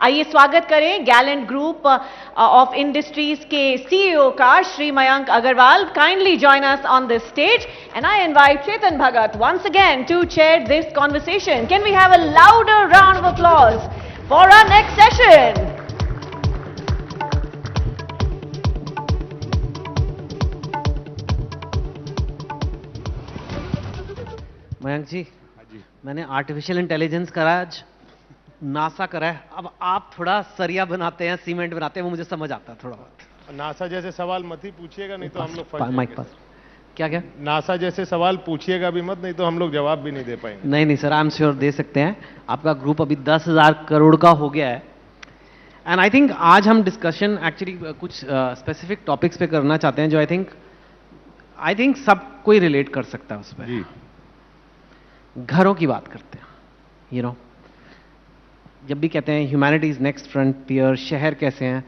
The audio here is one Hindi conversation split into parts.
आइए स्वागत करें गैलेंट ग्रुप ऑफ इंडस्ट्रीज के सीईओ का Shri Mayank Agarwal. Kindly join us on this stage and I invite Chetan Bhagat once again to chair this conversation. Can we have a louder round of applause for our next session? Mayank ji, मैंने आर्टिफिशियल इंटेलिजेंस करा, आज नासा करा है. अब आप थोड़ा सरिया बनाते हैं, सीमेंट बनाते हैं, वो मुझे समझ आता है थोड़ा बहुत. नासा जैसे सवाल मत ही पूछिएगा, नहीं तो हम लोग फंस माइक जाएंगे. पास. क्या क्या? नासा जैसे सवाल पूछिएगा भी मत, नहीं तो हम लोग जवाब भी नहीं दे पाएंगे. नहीं नहीं sir, I am sure they सकते हैं. आपका ग्रुप अभी 10,000 करोड़ का हो गया है. एंड आई थिंक आज हम डिस्कशन एक्चुअली कुछ स्पेसिफिक टॉपिक्स पे करना चाहते हैं जो आई थिंक सब कोई रिलेट कर सकता है उस पर. जी. घरों की बात करते हैं. यू नो, जब भी कहते हैं ह्यूमैनिटी इज नेक्स्ट फ्रंटियर, शहर कैसे हैं,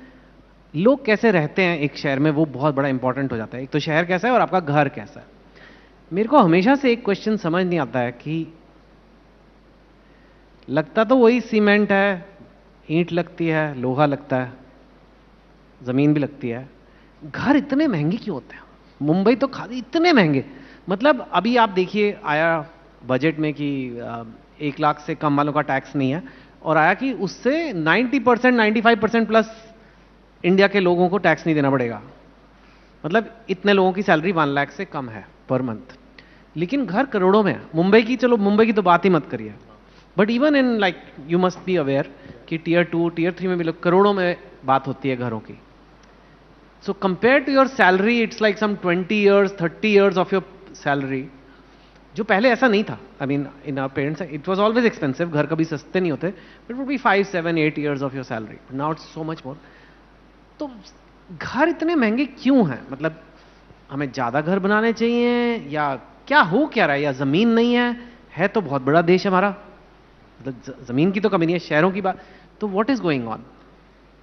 लोग कैसे रहते हैं एक शहर में, वो बहुत बड़ा इंपॉर्टेंट हो जाता है. एक तो शहर कैसा है और आपका घर कैसा है. मेरे को हमेशा से एक क्वेश्चन समझ नहीं आता है कि लगता तो वही सीमेंट है, ईंट लगती है, लोहा लगता है, जमीन भी लगती है. घर इतने महंगे क्यों होते हैं? मुंबई तो खाली इतने महंगे. मतलब अभी आप देखिए, आया बजट में कि 1 लाख से कम वालों का टैक्स नहीं है, और आया कि उससे 90%, 95% प्लस इंडिया के लोगों को टैक्स नहीं देना पड़ेगा. मतलब इतने लोगों की सैलरी 1 लाख से कम है पर मंथ, लेकिन घर करोड़ों में है. मुंबई की, चलो मुंबई की तो बात ही मत करिए, but even in like you must be aware कि टियर 2, टियर 3 में भी लोग करोड़ों में बात होती है घरों की. So compare to your salary, it's like some 20 years, 30 years of your salary, जो पहले ऐसा नहीं था. I mean in our parents it was always expensive, घर कभी सस्ते नहीं होते, but would be 5, 7, 8 years of your salary. Now it's so much more. तो घर इतने महंगे क्यों हैं? मतलब हमें ज्यादा घर बनाने चाहिए या क्या हो क्या रहा है? या जमीन नहीं है तो बहुत बड़ा देश हमारा, मतलब जमीन की तो कमी नहीं है, शहरों की बात. तो व्हाट इज गोइंग ऑन?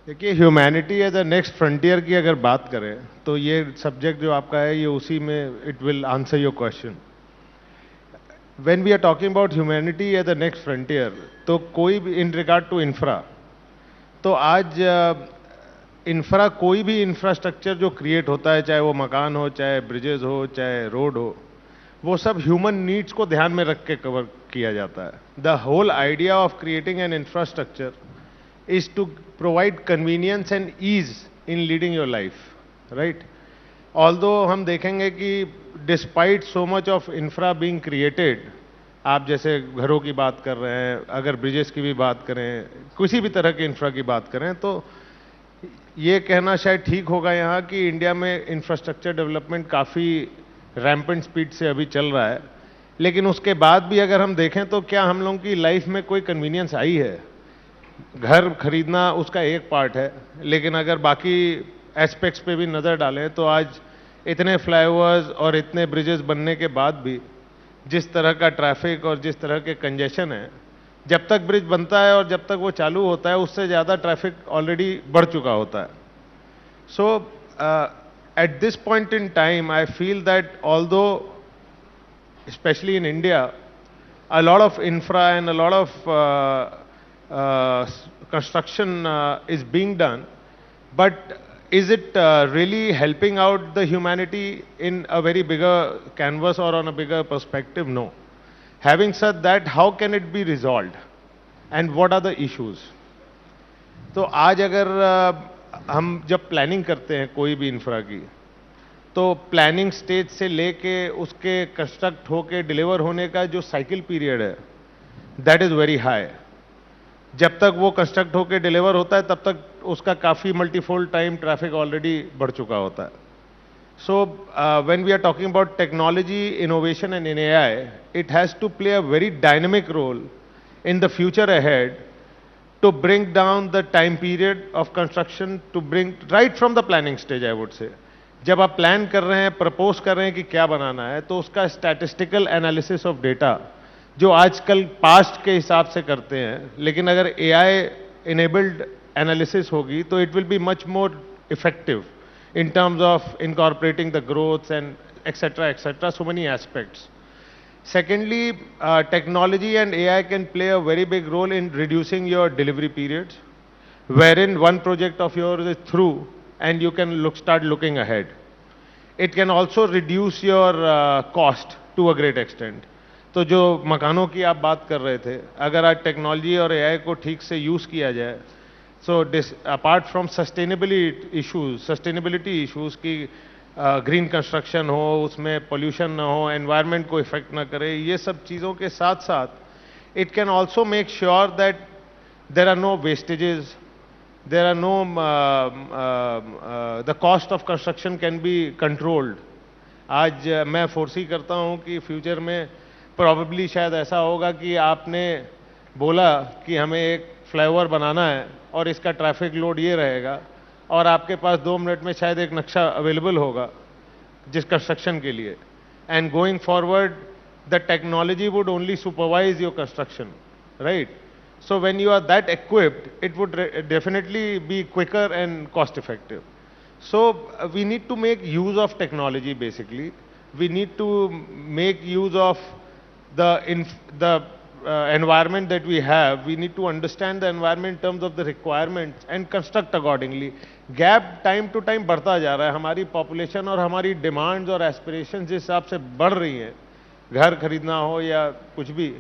देखिए, humanity as a next frontier की अगर बात करें तो ये सब्जेक्ट जो आपका है, ये उसी में it will answer your question. When we are talking about humanity as a next frontier, तो कोई भी इन रिगार्ड टू इंफ्रा, तो आज इंफ्रा, कोई भी इंफ्रास्ट्रक्चर जो क्रिएट होता है, चाहे वो मकान हो, चाहे ब्रिजेस हो, चाहे रोड हो, वो सब ह्यूमन नीड्स को ध्यान में रख के कवर किया जाता है. The whole idea of creating an infrastructure is to provide convenience and ease in leading your life, right. Although हम देखेंगे कि despite so much of infra being created, आप जैसे घरों की बात कर रहे हैं, अगर ब्रिजेस की भी बात करें, किसी भी तरह के इंफ्रा की बात करें, तो ये कहना शायद ठीक होगा यहाँ कि इंडिया में इंफ्रास्ट्रक्चर डेवलपमेंट काफ़ी रैम्पेंट स्पीड से अभी चल रहा है. लेकिन उसके बाद भी अगर हम देखें तो क्या हम लोगों की लाइफ में कोई कन्वीनियंस आई है? घर खरीदना उसका एक पार्ट है, लेकिन अगर बाकी एस्पेक्ट्स पे भी नज़र डालें तो आज इतने फ्लाईओवर्स और इतने ब्रिजेस बनने के बाद भी जिस तरह का ट्रैफिक और जिस तरह के कंजेशन है, जब तक ब्रिज बनता है और जब तक वो चालू होता है, उससे ज़्यादा ट्रैफिक ऑलरेडी बढ़ चुका होता है. सो at this point in time, I feel that although, especially in India, a lot of infra and a lot of construction is being done, but is it really helping out the humanity in a very bigger canvas or on a bigger perspective? No. Having said that, how can it be resolved and what are the issues? तो आज अगर हम जब प्लानिंग करते हैं कोई भी इंफ्रा की, तो प्लानिंग स्टेज से लेके उसके कंस्ट्रक्ट होके डिलीवर होने का जो साइकिल पीरियड है, दैट इज़ वेरी हाई. जब तक वो कंस्ट्रक्ट होके डिलीवर होता है, तब तक उसका काफ़ी मल्टीफोल्ड टाइम ट्रैफिक ऑलरेडी बढ़ चुका होता है. So when we are talking about technology, innovation and in AI, it has to play a very dynamic role in the future ahead to bring down the time period of construction, to bring right from the planning stage, I would say. जब आप प्लान कर रहे हैं, प्रपोज कर रहे हैं कि क्या बनाना है, तो उसका स्टैटिस्टिकल एनालिसिस ऑफ डेटा जो आजकल पास्ट के हिसाब से करते हैं, लेकिन अगर AI enabled एनालिसिस होगी तो it will be much more effective in terms of incorporating the growths and etc., so many aspects. Secondly, technology and AI can play a very big role in reducing your delivery periods. wherein one project of yours is through and you can start looking ahead. It can also reduce your cost to a great extent. तो जो मकानों की आप बात कर रहे थे, अगर आज टेक्नोलॉजी और एआई को ठीक से यूज़ किया जाए, so apart from sustainability issues की ग्रीन कंस्ट्रक्शन हो, उसमें पोल्यूशन ना हो, एनवायरनमेंट को इफेक्ट ना करे, ये सब चीज़ों के साथ साथ it can also make sure that there are no wastages, there are no the cost of construction can be controlled. आज मैं फोर्सी करता हूँ कि फ्यूचर में प्रॉबेबली शायद ऐसा होगा कि आपने बोला कि हमें एक फ्लाईओवर बनाना है और इसका ट्रैफिक लोड ये रहेगा, और आपके पास 2 मिनट में शायद एक नक्शा अवेलेबल होगा जिस कंस्ट्रक्शन के लिए. And going forward the technology would only supervise your construction, right? So when you are that equipped, it would definitely be quicker and cost effective. So we need to make use of technology basically. We need to make use of the environment that we have. We need to understand the environment in terms of the requirements and construct accordingly. Gap time to time बढ़ता जा रहा है. हमारी population और हमारी demands और aspirations जिस हिसाब से बढ़ रही हैं, घर खरीदना हो या कुछ भी,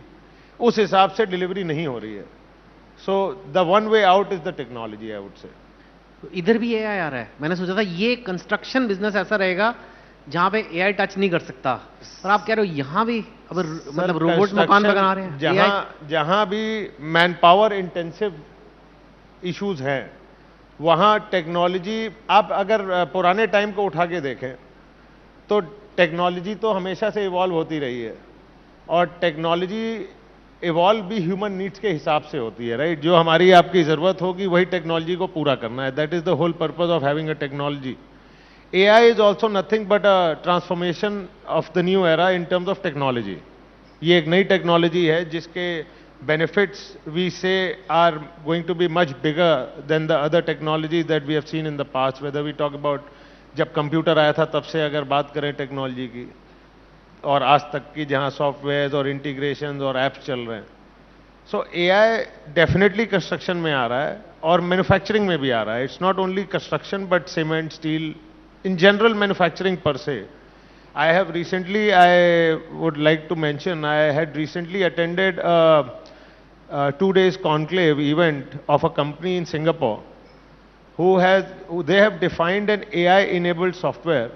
उस हिसाब से डिलीवरी नहीं हो रही है. So the one way out is the technology, I would say. इधर भी एआई आ रहा है. मैंने सोचा था ये कंस्ट्रक्शन बिजनेस ऐसा रहेगा जहां पे एआई टच नहीं कर सकता, और आप कह रहे हो यहां भी अब मतलब रोबोट मकान बना रहे हैं. जहां भी मैन पावर इंटेंसिव इश्यूज हैं, वहां टेक्नोलॉजी, आप अगर पुराने टाइम को उठा के देखें तो टेक्नोलॉजी तो हमेशा से इवॉल्व होती रही है, और टेक्नोलॉजी इवॉल्व भी ह्यूमन नीड्स के हिसाब से होती है, राइट? जो हमारी आपकी ज़रूरत होगी वही टेक्नोलॉजी को पूरा करना है. That is the whole purpose of having a technology. AI is also nothing but a transformation of the new era in terms of technology. ये एक नई टेक्नोलॉजी है जिसके benefits we see are going to be much bigger than the other technology that we have seen in the past. Whether we talk about जब कंप्यूटर आया था तब से अगर बात करें टेक्नोलॉजी की, और आज तक की जहां सॉफ्टवेयर और इंटीग्रेशन और ऐप्स चल रहे हैं. सो एआई डेफिनेटली कंस्ट्रक्शन में आ रहा है और मैन्युफैक्चरिंग में भी आ रहा है. It's not only construction but cement, steel, in general manufacturing per se. I have recently, I would like to mention, I had recently attended 2 days conclave event of a company in Singapore they have defined an AI enabled software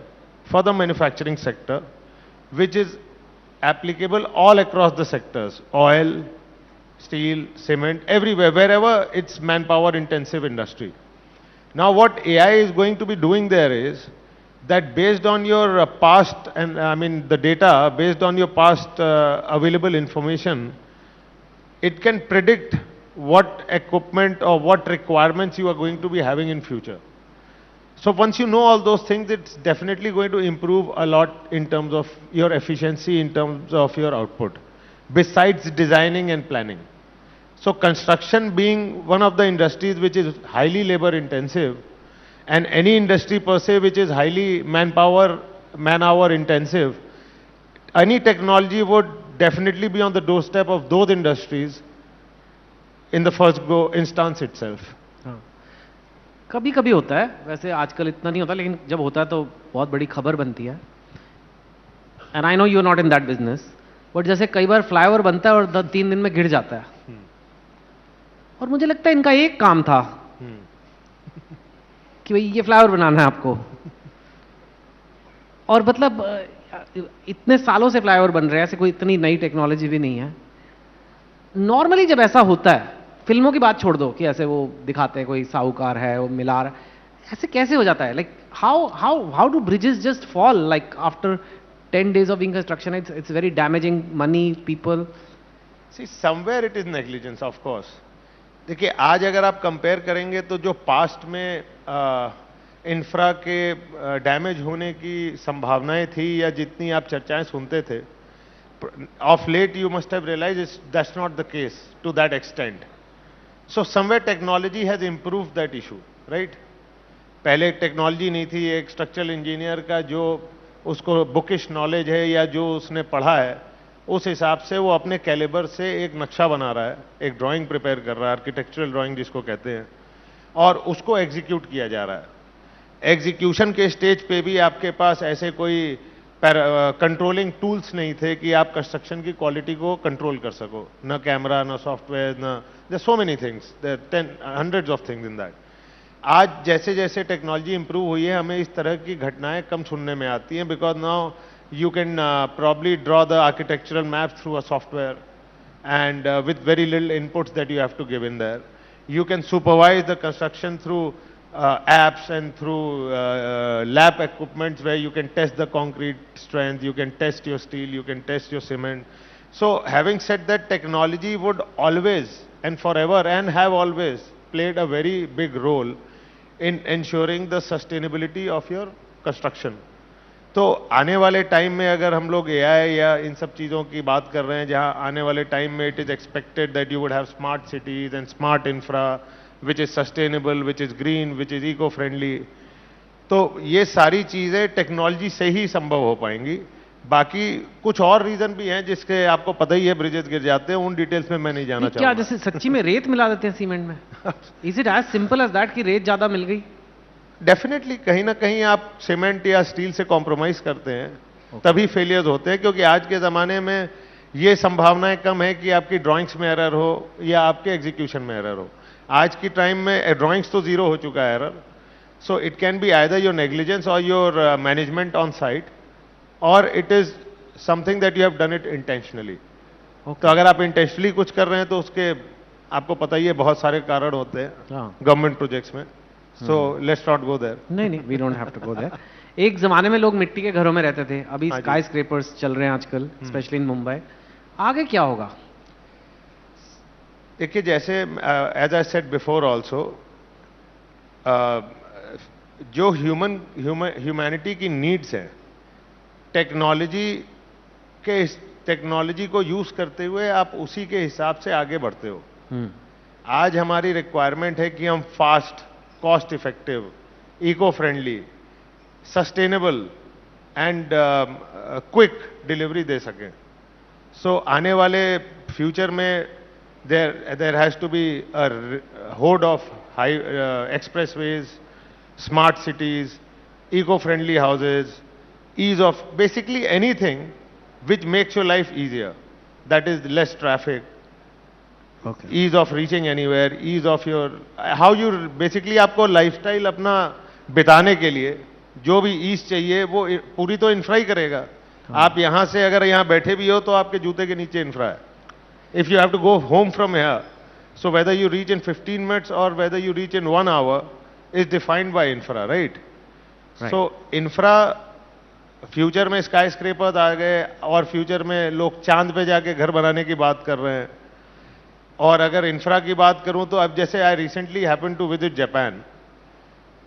for the manufacturing sector, which is applicable all across the sectors: oil, steel, cement, everywhere, wherever it's manpower intensive industry. Now what AI is going to be doing there is that based on your past, and I mean the data, based on your past available information, it can predict what equipment or what requirements you are going to be having in future. So once you know all those things, it's definitely going to improve a lot in terms of your efficiency, in terms of your output, besides designing and planning. So construction being one of the industries which is highly labor intensive, and any industry per se which is highly man-hour intensive, any technology would definitely be on the doorstep of those industries in the first go instance itself. कभी कभी होता है, वैसे आजकल इतना नहीं होता, लेकिन जब होता है तो बहुत बड़ी खबर बनती है. And I know you are not in that business, but जैसे कई बार फ्लाईओवर बनता है और 3 दिन में गिर जाता है, और मुझे लगता है इनका एक काम था कि भाई ये फ्लाईओवर बनाना है आपको, और मतलब इतने सालों से फ्लाईओवर बन रहे हैं, ऐसे कोई इतनी नई टेक्नोलॉजी भी नहीं है. नॉर्मली जब ऐसा होता है, फिल्मों की बात छोड़ दो कि ऐसे वो दिखाते हैं कोई साहूकार है, वो मिला रहा है, ऐसे कैसे हो जाता है? Like how do bridges just fall like after 10 days of being construction? It's very damaging, money, people. See, somewhere it is negligence, of course. देखिए, आज अगर आप कंपेयर करेंगे तो जो पास्ट में इंफ्रा के डैमेज होने की संभावनाएं थी या जितनी आप चर्चाएं सुनते थे, of late you must have realized that's not the case to that extent. So somewhere technology has improved that issue, right? पहले टेक्नोलॉजी नहीं थी. एक स्ट्रक्चरल इंजीनियर का जो उसको बुकिश नॉलेज है या जो उसने पढ़ा है, उस हिसाब से वो अपने कैलिबर से एक नक्शा बना रहा है, एक ड्राइंग प्रिपेयर कर रहा है, आर्किटेक्चरल ड्राइंग जिसको कहते हैं, और उसको एग्जीक्यूट किया जा रहा है। एग्जीक्यूशन के स्टेज पे भी आपके पास ऐसे कोई कंट्रोलिंग टूल्स नहीं थे कि आप कंस्ट्रक्शन की क्वालिटी को कंट्रोल कर सको, न कैमरा, न सॉफ्टवेयर, न सो many things, hundreds of things in that. आज जैसे जैसे टेक्नोलॉजी इंप्रूव हुई है, हमें इस तरह की घटनाएं कम सुनने में आती हैं, because now you can probably draw the architectural map through a software and with very little inputs that you have to give in there. You can supervise the construction through apps and through lab equipments where you can test the concrete strength, you can test your steel, you can test your cement. So having said that, technology would always and forever and have always played a very big role in ensuring the sustainability of your construction. तो आने वाले टाइम में अगर हम लोग एआई या इन सब चीज़ों की बात कर रहे हैं, जहां आने वाले टाइम में it is expected that you would have smart cities and smart infra which is sustainable, which is green, which is eco friendly, तो ये सारी चीज़ें टेक्नोलॉजी से ही संभव हो पाएंगी। बाकी कुछ और रीजन भी हैं जिसके आपको पता ही है, ब्रिजेस गिर जाते हैं, उन डिटेल्स में मैं नहीं जाना क्या चाहूँगा। जैसे सच्ची में रेत मिला देते हैं सीमेंट में? Is it as simple as that कि रेत ज्यादा मिल गई? डेफिनेटली कहीं ना कहीं आप सीमेंट या स्टील से कॉम्प्रोमाइज करते हैं तभी फेलियर्स होते हैं, क्योंकि आज के ज़माने में ये संभावनाएं कम है कि आपकी ड्राइंग्स में एरर हो या आपके एग्जीक्यूशन में एरर हो। आज की टाइम में ड्राइंग्स तो जीरो हो चुका है error, so it can be either your negligence और योर मैनेजमेंट ऑन साइट, और it is something that you have done it intentionally. तो अगर आप इंटेंशनली कुछ कर रहे हैं तो उसके आपको पता ही है बहुत सारे कारण होते हैं गवर्नमेंट प्रोजेक्ट्स में। So let's not go there. नहीं नहीं, we don't have to go there. एक जमाने में लोग मिट्टी के घरों में रहते थे, अभी स्काई स्क्रेपर्स चल रहे हैं आजकल, स्पेशली इन मुंबई। आगे क्या होगा? देखिए, जैसे as I said before also, जो ह्यूमैनिटी की नीड्स हैं, टेक्नोलॉजी को यूज करते हुए आप उसी के हिसाब से आगे बढ़ते हो। आज हमारी रिक्वायरमेंट है कि हम fast, cost effective, eco friendly, sustainable and quick delivery दे सकें। सो आने वाले फ्यूचर में there has to be a horde of high expressways, smart cities, eco friendly houses, ease of basically anything which makes your life easier, that is less traffic, okay, ease of reaching anywhere, ease of your how you basically आपको lifestyle अपना बिताने के लिए जो भी ईज चाहिए वो पूरी तो इंफ्रा ही करेगा। आप यहां से अगर यहां बैठे भी हो तो आपके जूते के नीचे इंफ्रा है। If you have to go home from here, so whether you reach in 15 minutes or whether you reach in 1 hour is defined by infra, right? So infra, future में स्काई स्क्रेपर्स आ गए और फ्यूचर में लोग चांद पे जाके घर बनाने की बात कर रहे हैं। और अगर इंफ्रा की बात करूं तो अब जैसे I recently happen to visit Japan,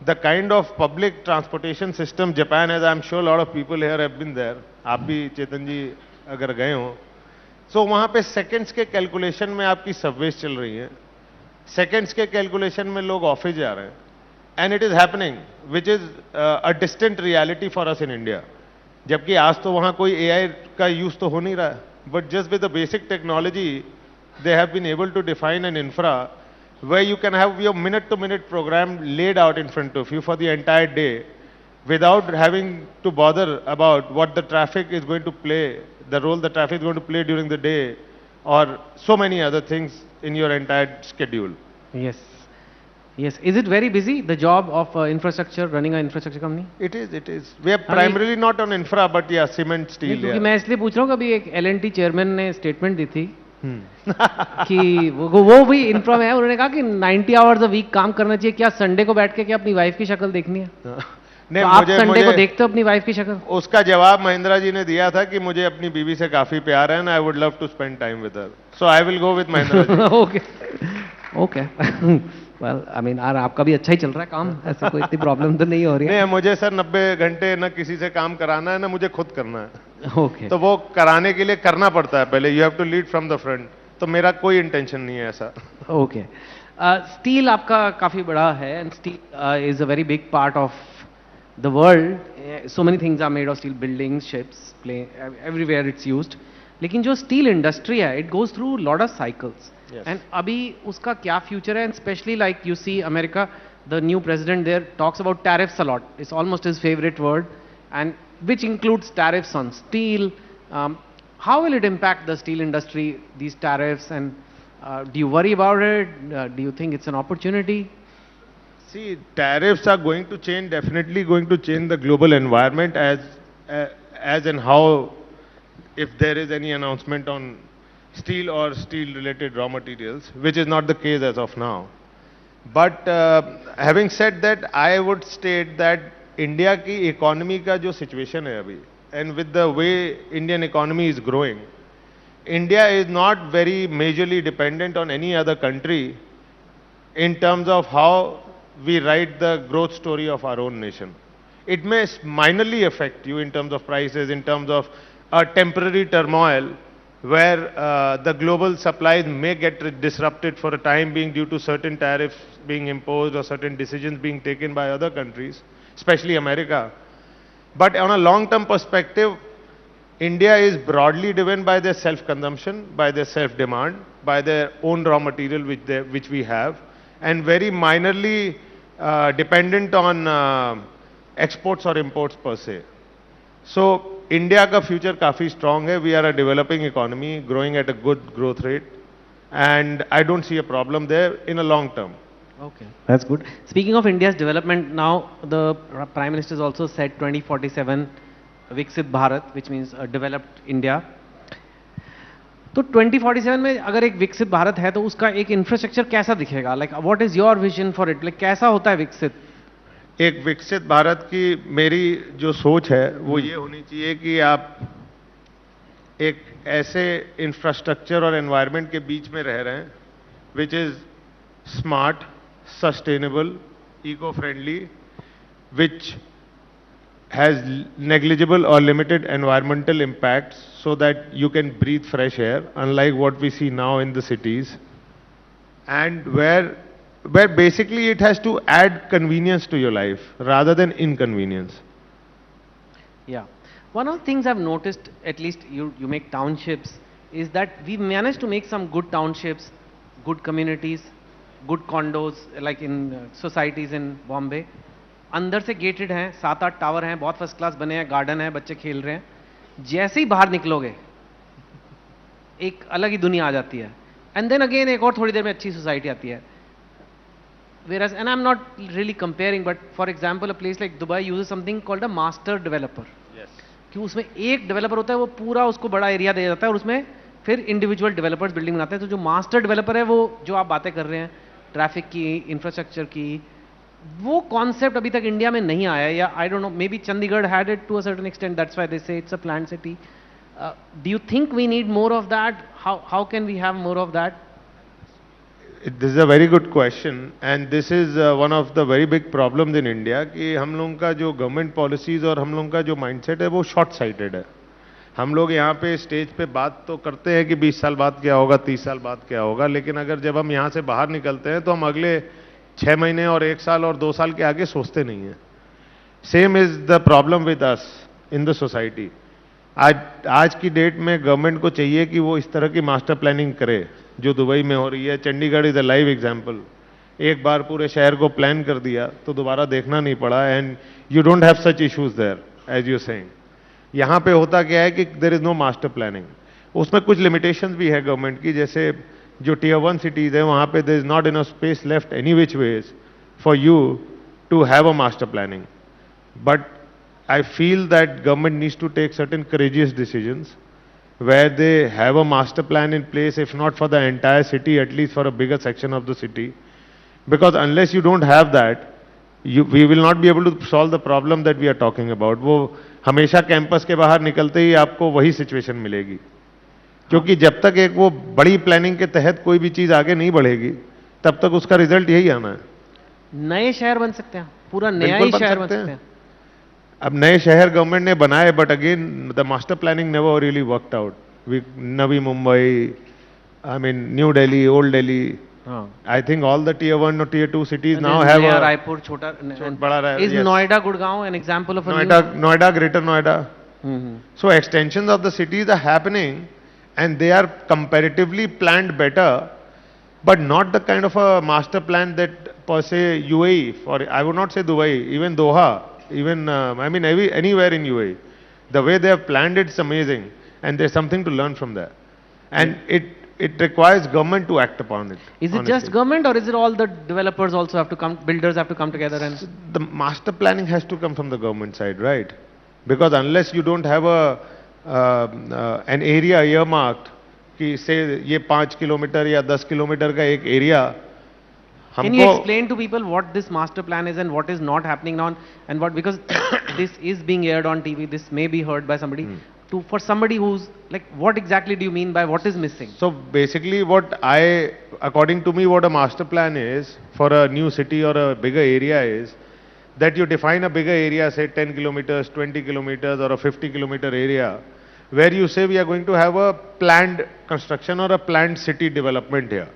the kind of public transportation system Japan has, I am sure lot of people here have been there, आप भी चेतन जी अगर गए हो, सो वहां पे सेकेंड्स के कैलकुलेशन में आपकी सबवेज चल रही हैं, सेकेंड्स के कैलकुलेशन में लोग ऑफिस जा रहे हैं, and it is happening which is a distant reality for us in India. जबकि आज तो वहां कोई एआई का यूज तो हो नहीं रहा है, but just with the basic technology they have been able to define an infra where you can have your minute to minute program laid out in front of you for the entire day without having to bother about what the traffic is going to play, the role the traffic is going to play during the day, or so many other things in your entire schedule. Yes. Yes. Is it very busy, the job of infrastructure, running an infrastructure company? It is, it is. We are primarily not on infra, but yeah, cement, steel. क्योंकि मैं इसलिए पूछ रहा हूँ, कभी एक L&T चेयरमैन ने स्टेटमेंट दी थी कि वो भी इंफ्रा में है। उन्होंने कहा कि 90 आवर्स अ वीक काम करना चाहिए। क्या संडे को बैठ के क्या अपनी वाइफ की शक्ल देखनी है? नहीं, तो आप संडे को देखते हो अपनी वाइफ की शक्ल? उसका जवाब महिंद्रा जी ने दिया था कि मुझे अपनी बीवी से काफी प्यार है, and I would love to spend time with her, so I will go with Mahindra ji. Okay okay, well I mean यार आपका भी अच्छा ही चल रहा है काम, ऐसे कोई इतनी प्रॉब्लम तो नहीं हो रही है? नहीं, मुझे सर 90 घंटे न किसी से काम कराना है ना मुझे खुद करना है। ओके, तो वो कराने के लिए करना पड़ता है पहले, you have to lead from the front, तो मेरा कोई इंटेंशन नहीं है ऐसा। ओके, स्टील आपका काफी बड़ा है, and steel is a very big part of the world, so many things are made of steel, buildings, ships, plane, everywhere it's used. लेकिन जो स्टील इंडस्ट्री है it goes through lot of cycles Yes. And अभी उसका क्या फ्यूचर है and specially like you see America the new president there talks about tariffs a lot it's almost his favourite word and which includes tariffs on steel. How will it impact the steel industry, these tariffs, and do you worry about it? Do you think it's an opportunity? See, tariffs are going to change, definitely going to change the global environment as in how, if there is any announcement on steel or steel related raw materials, which is not the case as of now. But having said that, I would state that India की इकोनॉमी का जो सिचुएशन है अभी and with the way Indian economy is growing India is not very majorly dependent on any other country in terms of how we write the growth story of our own nation. It may minorly affect you in terms of prices, in terms of a temporary turmoil where the global supplies may get disrupted for a time being due to certain tariffs being imposed or certain decisions being taken by other countries, especially America. But on a long-term perspective, India is broadly driven by their self-consumption, by their self-demand, by their own raw material which we have, and very minorly dependent on exports or imports per se. So India का future काफी strong है. We are a developing economy, growing at a good growth rate, and I don't see a problem there in a long term. Okay, that's good. Speaking of India's development, now the Prime Minister has also said 2047 Viksit Bharat, which means a developed India. तो 2047 में अगर एक विकसित भारत है तो उसका एक इंफ्रास्ट्रक्चर कैसा दिखेगा? Like what is your vision for it? Like कैसा होता है विकसित? एक विकसित भारत की मेरी जो सोच है वो ये होनी चाहिए कि आप एक ऐसे इंफ्रास्ट्रक्चर और एनवायरनमेंट के बीच में रह रहे हैं which is smart, sustainable, eco friendly, which has negligible or limited environmental impacts so that you can breathe fresh air, unlike what we see now in the cities, and where basically it has to add convenience to your life rather than inconvenience. Yeah. One of the things I've noticed, at least you make townships, is that we managed to make some good townships, good communities, good condos, like in societies in Bombay. अंदर से गेटेड हैं, 7-8 टावर हैं, बहुत फर्स्ट क्लास बने हैं, गार्डन है, बच्चे खेल रहे हैं. जैसे ही बाहर निकलोगे एक अलग ही दुनिया आ जाती है. एंड देन अगेन एक और थोड़ी देर में अच्छी सोसाइटी आती है. Whereas, and I'm not really comparing, but for example, a place like Dubai uses something called a master developer. Yes. कि उसमें एक डेवलपर होता है, वो पूरा उसको बड़ा एरिया दे जाता है और उसमें फिर इंडिविजुअल डेवलपर्स बिल्डिंग बनाते हैं. तो जो मास्टर डेवलपर है, वो जो आप बातें कर रहे हैं ट्रैफिक की, इंफ्रास्ट्रक्चर की, वो कॉन्सेप्ट अभी तक इंडिया में नहीं आया. या I don't know, maybe Chandigarh had it to a certain extent, that's why they say it's a planned city. Do you think we need more of that? How can we have more of that? This is a very good question, and this is one of the very big problems in India कि हम लोगों का जो गवर्नमेंट पॉलिसीज और हम लोगों का जो माइंडसेट है वो शॉर्ट साइटेड है. हम लोग यहाँ पे स्टेज पे बात तो करते हैं कि 20 साल बाद क्या होगा, 30 साल बाद क्या होगा, लेकिन अगर जब हम यहाँ से बाहर निकलते हैं तो हम अगले 6 महीने और 1 साल और 2 साल के आगे सोचते नहीं हैं. Same is the problem with us in the society. आज की डेट में गवर्नमेंट को चाहिए कि वो इस तरह की मास्टर प्लानिंग करे जो दुबई में हो रही है. Chandigarh is a live example. एक बार पूरे शहर को प्लान कर दिया तो दोबारा देखना नहीं पड़ा, and you don't have such issues there as you saying. यहाँ पे होता क्या है कि there is no master planning. उसमें कुछ लिमिटेशंस भी है गवर्नमेंट की, जैसे जो टियर 1 सिटीज है वहाँ पे there is not enough space left any which ways for you to have a master planning. But I feel that government needs to take certain courageous decisions where they have a master plan in place, if not for the entire city, at least for a bigger section of the city. Because unless you don't have that, we will not be able to solve the problem that we are talking about. वो हमेशा कैंपस के बाहर निकलते ही आपको वही सिचुएशन मिलेगी, क्योंकि जब तक एक वो बड़ी प्लानिंग के तहत कोई भी चीज आगे नहीं बढ़ेगी तब तक उसका रिजल्ट यही आना है. नए शहर बन सकते हैं, पूरा नया ही शहर बन सकते हैं. अब नए शहर गवर्नमेंट ने बनाए, but again the master planning never really worked out. Navi Mumbai, I mean New Delhi, old Delhi, I think all the tier 1 और tier 2 cities now have a Raipur छोटा बड़ा रहा. Is Noida, Gurgaon an example of a Noida, Greater Noida. So extensions of the cities are happening, and they are comparatively planned better, but not the kind of a master plan that per se UAE, or I would not say Dubai, even Doha, even I mean anywhere in UAE. The way they have planned it's amazing, and there's something to learn from that. And it requires government to act upon it. Is it just honestly. government, or is it all the developers also have to come, builders have to come together and? The master planning has to come from the government side, right? Because unless you don't have an area earmarked, कि से ये 5 किलोमीटर या 10 किलोमीटर का एक area Can you explain to people what this master plan is and what is not happening now, and what, because this is being aired on TV, this may be heard by somebody. To, for somebody who's like, what exactly do you mean by what is missing? So basically according to me, what a master plan is for a new city or a bigger area is that you define a bigger area, say 10 kilometers, 20 kilometers or a 50 kilometer area, where you say we are going to have a planned construction or a planned city development here.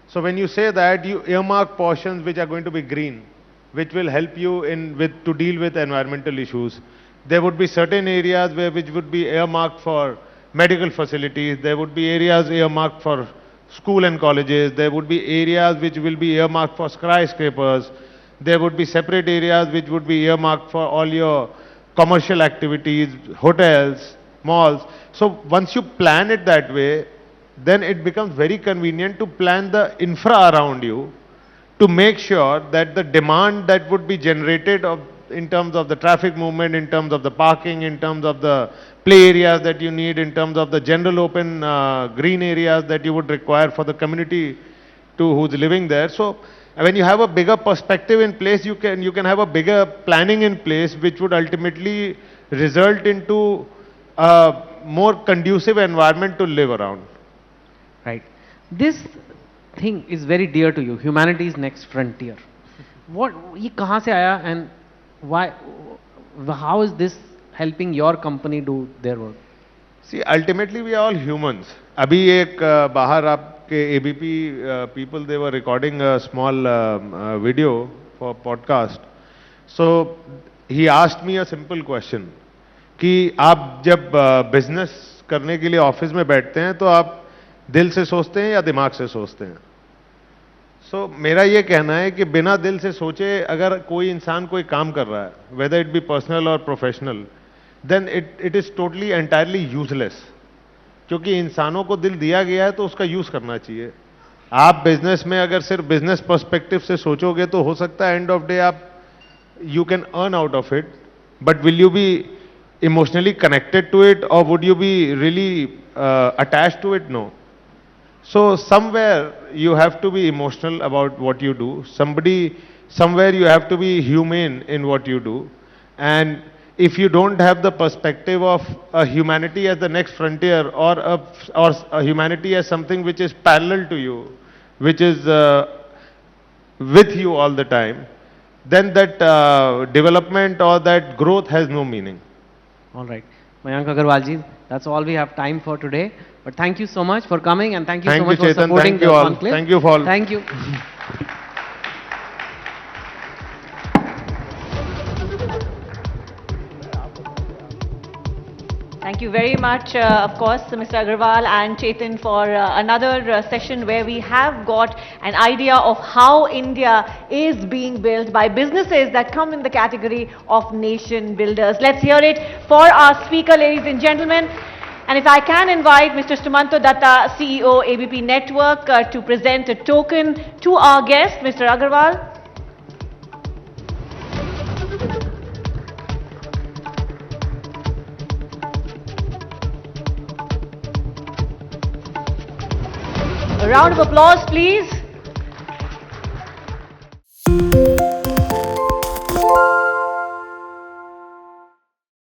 So when you say that, you earmark portions which are going to be green, which will help you to deal with environmental issues. There would be certain areas which would be earmarked for medical facilities. There would be areas earmarked for school and colleges. There would be areas which will be earmarked for skyscrapers. There would be separate areas which would be earmarked for all your commercial activities, hotels, malls. So once you plan it that way, then it becomes very convenient to plan the infra around you to make sure that the demand that would be generated in terms of the traffic movement, in terms of the parking, in terms of the play areas that you need, in terms of the general open green areas that you would require for the community who's living there. So when you have a bigger perspective in place, you can have a bigger planning in place, which would ultimately result into a more conducive environment to live around. Right. This thing is very dear to you, humanity's next frontier. What, ये कहाँ से आया, and why, how is this helping your company do their work? See, ultimately we are all humans. अभी एक बाहर आपके ABP people, they were recording a small video for podcast. So he asked me a simple question कि आप जब business करने के लिए ऑफिस में बैठते हैं तो आप दिल से सोचते हैं या दिमाग से सोचते हैं? So मेरा ये कहना है कि बिना दिल से सोचे अगर कोई इंसान कोई काम कर रहा है, whether it be personal or professional, then it is totally entirely useless. क्योंकि इंसानों को दिल दिया गया है तो उसका यूज करना चाहिए. आप बिजनेस में अगर सिर्फ बिजनेस पर्सपेक्टिव से सोचोगे तो हो सकता है एंड ऑफ डे आप you can earn out of it, but will you be emotionally connected to it, or would you be really attached to it? No. So somewhere you have to be emotional about what you do. Somewhere you have to be humane in what you do. And if you don't have the perspective of humanity as the next frontier, or a humanity as something which is parallel to you, which is with you all the time, then that development or that growth has no meaning. All right. Mayank Agarwal ji, that's all we have time for today. But thank you so much for coming, and thank you so much for Chetan. supporting Thank you the all. Conclave. Thank you for all. Thank you. Thank you very much, of course, Mr. Agarwal and Chetan, for another session where we have got an idea of how India is being built by businesses that come in the category of nation builders. Let's hear it for our speaker, ladies and gentlemen. And if I can invite Mr. Sumanto Datta, CEO, ABP Network, to present a token to our guest, Mr. Agarwal. A round of applause, please.